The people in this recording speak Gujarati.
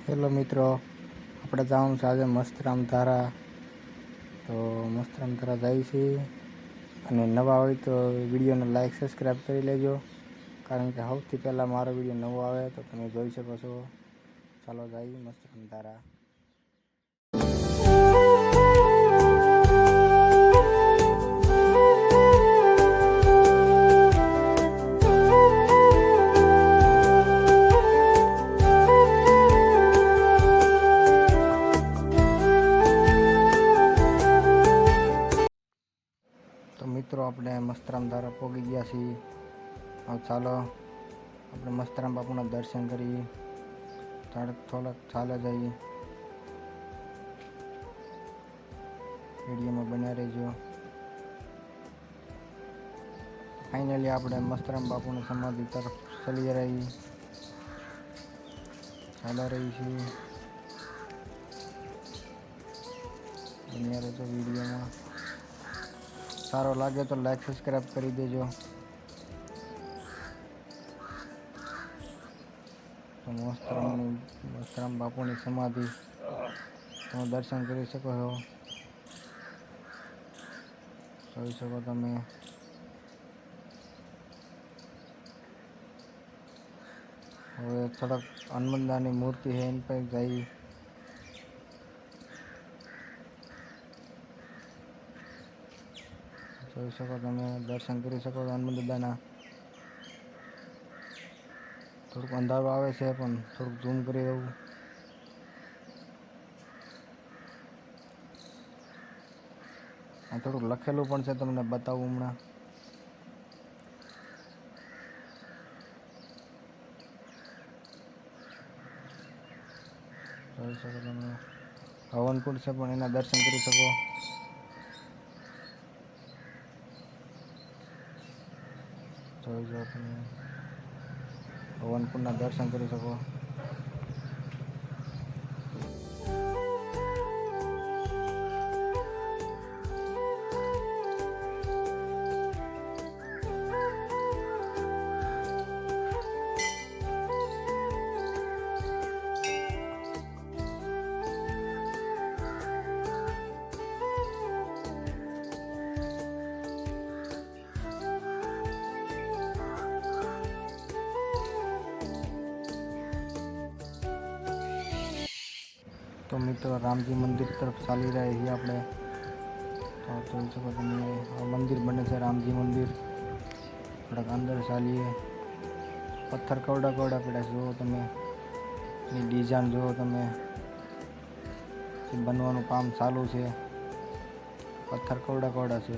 હેલો મિત્રો, આપણે જવાનું છે આજે મસ્તરામ ધારા. તો મસ્તરામ ધારા જાય છે, અને નવા હોય તો વિડીયોને લાઈક સબસ્ક્રાઈબ કરી લેજો, કારણ કે સૌથી પહેલાં મારો વિડીયો નવો આવે તો તમે જોઈ શકો છો. ચાલો જઈએ મસ્તરામ ધારા. તો મિત્રો આપણે મસ્તરામ ધારા પહોંચી ગયા છીએ. હવે ચાલો આપણે મસ્તરામ બાપુના દર્શન કરીએ, થોડાક ચાલે જઈએ. વિડીયોમાં બન્યા રહેજો. ફાઇનલી આપણે મસ્તરામ બાપુની સમાધિ તરફ ચાલી રહી છીએ. બન્યા રહેજો વિડીયોમાં. સારો લાગે તો લાઈક સબસ્ક્રાઈબ કરી દેજો. તો મસ્તરામ બાપુની સમાધિ તમે દર્શન કરી શકો છો, જોઈ શકો તમે. હવે થોડાક હનુમાનદાની મૂર્તિ છે એની પર જઈ. જોઈ શકો તમે, દર્શન કરી શકો છો હનુમાન દાદાના. થોડુંક અંધારું આવે છે પણ થોડુંક ઝૂમ કરી દઉં. આ થોડુંક લખેલું પણ છે, તમને બતાવું હમણાં. જોઈ શકો તમે, હવનકુંડ છે પણ એના દર્શન કરી શકો. જોઈ શકો તમે, હવનકુંડના દર્શન કરી શકો. તો મિત્રો રામજી મંદિર તરફ ચાલી રહ્યા છીએ આપણે. તો જોઈ શકો તમે, મંદિર બને છે રામજી મંદિર. થોડાક અંદર ચાલીએ. પથ્થર કવડા પડ્યા જુઓ તમે, એની ડિઝાઇન જુઓ તમે. બનવાનું કામ ચાલુ છે. પથ્થર કવડા છે.